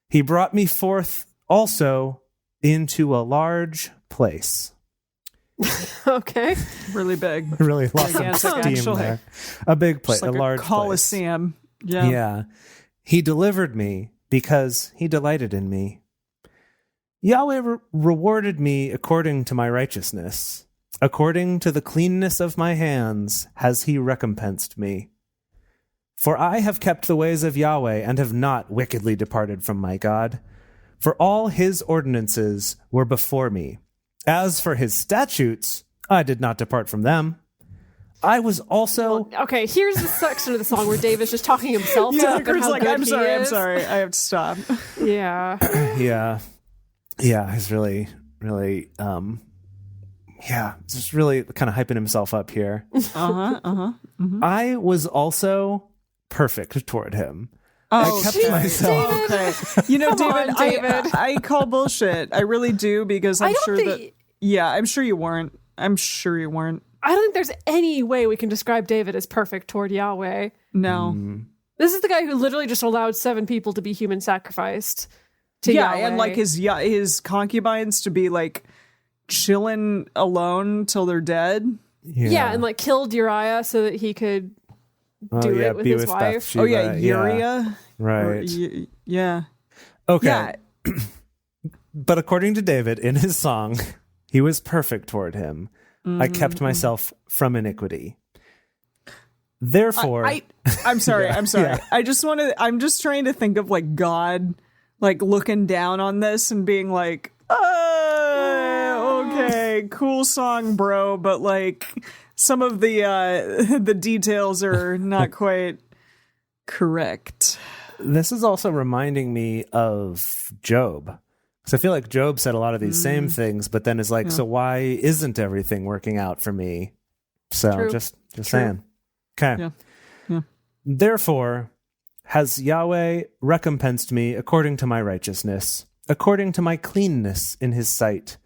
He brought me forth also into a large place. Okay. Really big. Really lost some Gigantic, steam actually. there. A big place, Just like a large Colosseum. place. Yeah. Yeah. He delivered me because he delighted in me. Yahweh rewarded me according to my righteousness. According to the cleanness of my hands has he recompensed me. For I have kept the ways of Yahweh and have not wickedly departed from my God. For all his ordinances were before me. As for his statutes, I did not depart from them. I was also... Okay, here's the section of the song where David's just talking himself Yeah, up and Kurt's how like, good I'm he sorry, is. I have to stop. Yeah. Yeah, he's really, just really kind of hyping himself up here. Mm-hmm. I was also perfect toward him. Oh, I kept okay. myself. Okay. You know, Come David, on, David. I call bullshit. I really do, because I'm sure that... Yeah, I'm sure you weren't. I don't think there's any way we can describe David as perfect toward Yahweh. No. This is the guy who literally just allowed 7 people to be human sacrificed to Yahweh. And like his concubines to be like chilling alone till they're dead. Yeah, and like killed Uriah so that he could do it with be his wife. Bathsheba, Oh yeah, Uriah. Right. Yeah. Okay. Yeah. But according to David, in his song, he was perfect toward him. I kept myself from iniquity. Therefore, I'm sorry. I'm sorry. Yeah. I'm just trying to think of like God, like looking down on this and being like, okay, cool song, bro, but like some of the details are not quite correct. this is also reminding me of Job. Because I feel like Job said a lot of these same things, but then is like, so why isn't everything working out for me? So True. just saying. Okay. Yeah. Yeah. Therefore has Yahweh recompensed me according to my righteousness, according to my cleanness in his sight.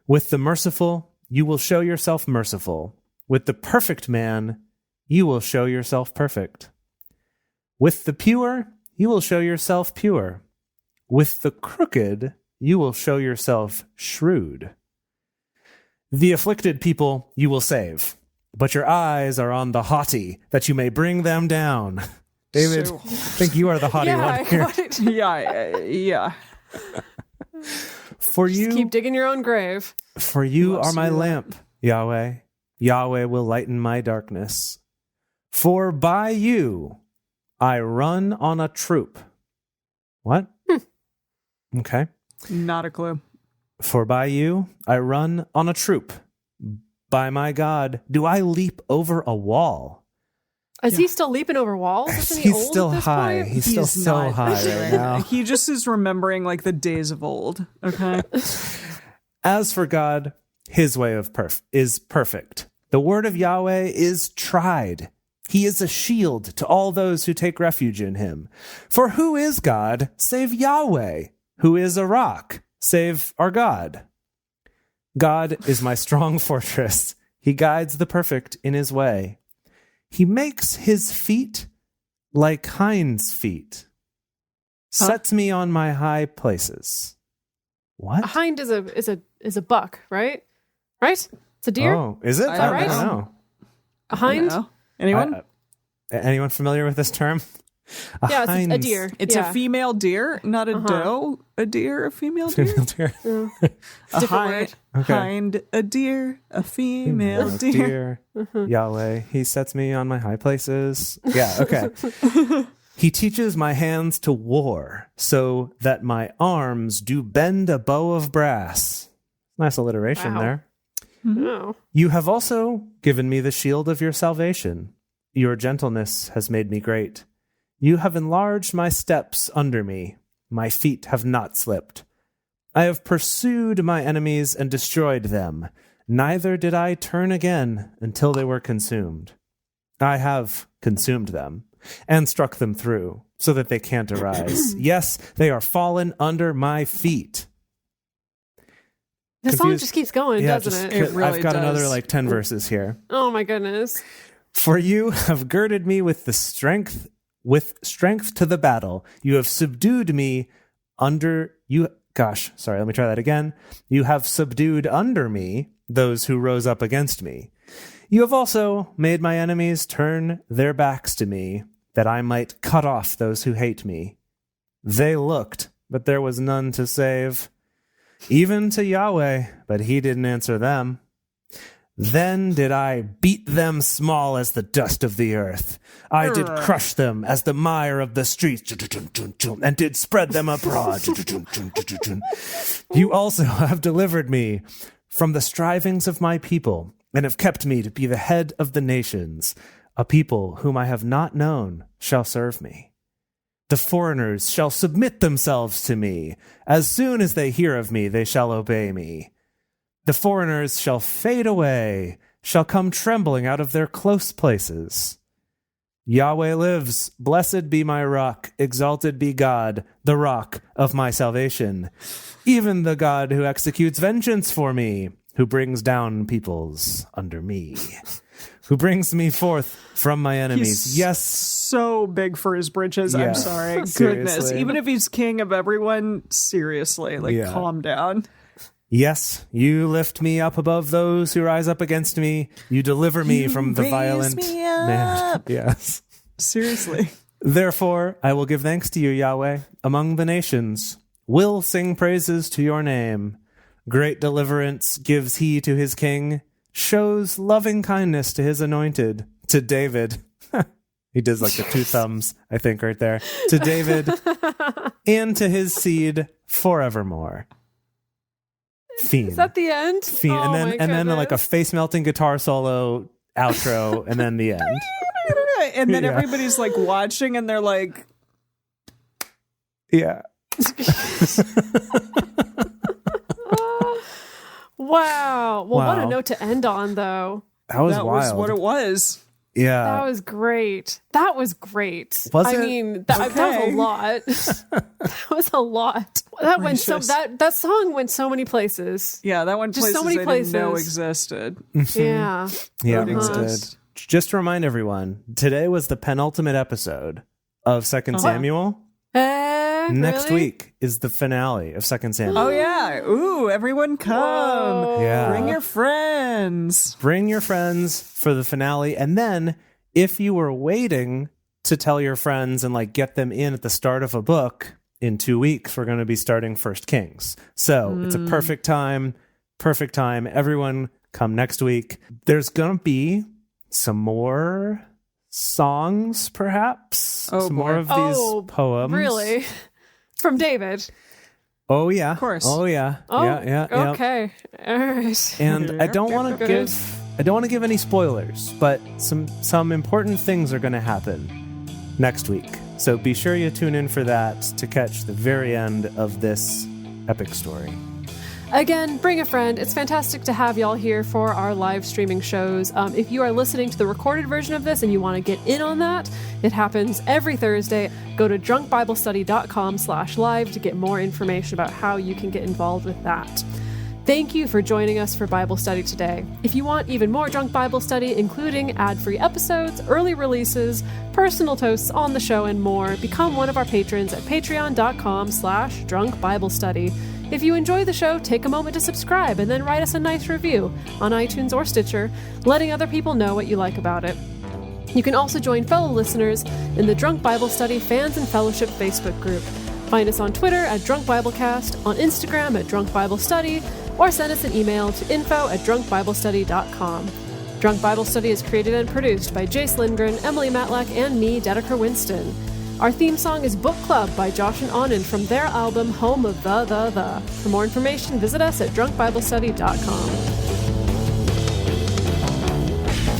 With the merciful, you will show yourself merciful. With the perfect man, you will show yourself perfect. With the pure, you will show yourself pure. With the crooked, you will show yourself shrewd. The afflicted people you will save, but your eyes are on the haughty, that you may bring them down. David, So- I think you are the haughty one here. what- Yeah. For you, keep digging your own grave. for you loves are to my do that. lamp, Yahweh. Yahweh will lighten my darkness. For by you I run on a troop. What? Okay. Not a clue. For by you I run on a troop. By my God, do I leap over a wall? Is he still leaping over walls? Isn't he He's old still at this high. point? He's still He's so not high doing right it. now. He just is remembering like the days of old. Okay. As for God, his way is perfect. The word of Yahweh is tried. He is a shield to all those who take refuge in him. For who is God save Yahweh? Who is a rock save our God? God is my strong fortress. He guides the perfect in his way. He makes his feet like hinds' feet. Sets me on my high places. What? A hind is a buck, right? Right? It's a deer. Oh, is it? I don't I don't know. know. A hind. No. Anyone? Anyone familiar with this term? Yeah, it's a hinds- deer. It's yeah. a female deer, not a doe. A deer, a female deer. Female deer. A different hind, word. Okay. hind, a deer, a female Female deer. Yahweh, he sets me on my high places. Yeah, okay. He teaches my hands to war so that my arms do bend a bow of brass. Nice alliteration Wow. there. Oh. You have also given me the shield of your salvation. Your gentleness has made me great. You have enlarged my steps under me. My feet have not slipped. I have pursued my enemies and destroyed them. Neither did I turn again until they were consumed. I have consumed them and struck them through so that they can't arise. Yes, they are fallen under my feet. The song Confused- just keeps going, doesn't it? It really I've got another does. like 10 verses here. Oh my goodness. For you have girded me with strength to the battle. You have subdued me under you. Gosh, sorry, let me try that again. You have subdued under me those who rose up against me. You have also made my enemies turn their backs to me, that I might cut off those who hate me. They looked, but there was none to save. Even to Yahweh, but he didn't answer them. Then did I beat them small as the dust of the earth. I did crush them as the mire of the streets, and did spread them abroad. You also have delivered me from the strivings of my people, and have kept me to be the head of the nations. A people whom I have not known shall serve me. The foreigners shall submit themselves to me. As soon as they hear of me, they shall obey me. The foreigners shall fade away, shall come trembling out of their close places. Yahweh lives. Blessed be my rock. Exalted be God, the rock of my salvation. Even the God who executes vengeance for me, who brings down peoples under me, who brings me forth from my enemies. He's Yes. so big for his britches. Yeah. I'm sorry. Goodness. Seriously. Even if he's king of everyone, seriously, like Yeah. calm down. Yes, you lift me up above those who rise up against me. You deliver me from the raise violent me man. up. Yes. Seriously. Therefore, I will give thanks to you, Yahweh, among the nations. Will sing praises to your name. Great deliverance gives he to his king. Shows loving kindness to his anointed, to David. He does like the two thumbs, I think, right there. To David and to his seed forevermore. Fiend. Is that the end? Fiend. Oh, my and then like a goodness. face melting guitar solo outro, and then the end. And then Yeah. everybody's like watching and they're like, Yeah. Wow. Well, what Wow. a note to end on, though. That was that wild. was what it was. Yeah. That was great. That was great. Was I it? mean, that was Okay. a lot. That was a lot. That went so Gracious. that song went so many places. Yeah, that one Just places so many I didn't know places. existed. Yeah. Yeah, Don't it Uh-huh. did. exist. Just to remind everyone, today was the penultimate episode of 2 Samuel. Next Really? week is the finale of 2 Samuel. Oh yeah. Ooh, everyone come. Whoa. Yeah. Bring your friends. Bring your friends for the finale. And then, if you were waiting to tell your friends and like get them in at the start of a book. In 2 weeks, we're going to be starting 1 Kings. So it's a perfect time. Everyone come next week. There's going to be some more songs, perhaps. Oh, some boy. more of these poems. Really? From David? Oh, yeah. Of course. Oh, yeah. Oh, yeah. okay. All right. And I don't want to give any spoilers, but some important things are going to happen next week. So be sure you tune in for that to catch the very end of this epic story. Again, bring a friend. It's fantastic to have y'all here for our live streaming shows. If you are listening to the recorded version of this and you want to get in on that, it happens every Thursday. Go to drunkbiblestudy.com/live to get more information about how you can get involved with that. Thank you for joining us for Bible study today. If you want even more Drunk Bible Study, including ad-free episodes, early releases, personal toasts on the show, and more, become one of our patrons at patreon.com/drunkbiblestudy. If you enjoy the show, take a moment to subscribe and then write us a nice review on iTunes or Stitcher, letting other people know what you like about it. You can also join fellow listeners in the Drunk Bible Study Fans and Fellowship Facebook group. Find us on Twitter at Drunk Biblecast, on Instagram at Drunk Bible Study, or send us an email to info@drunkbiblestudy.com. Drunk Bible Study is created and produced by Jace Lindgren, Emily Matlack, and me, Dedeker Winston. Our theme song is Book Club by Josh and Anand from their album Home of the. For more information, visit us at drunkbiblestudy.com.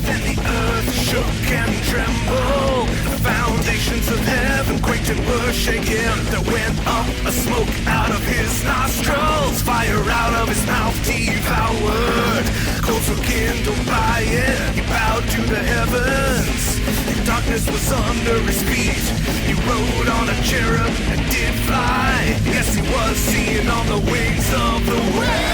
Then the earth shook and trembled. The foundations of heaven quaked and were shaken. There went up a smoke out of his nostrils. Fire out of his mouth devoured. Coals were kindled by it. He bowed to the heavens. Darkness was under his feet. He rode on a cherub and did fly. Yes, he was seen on the wings of the wind.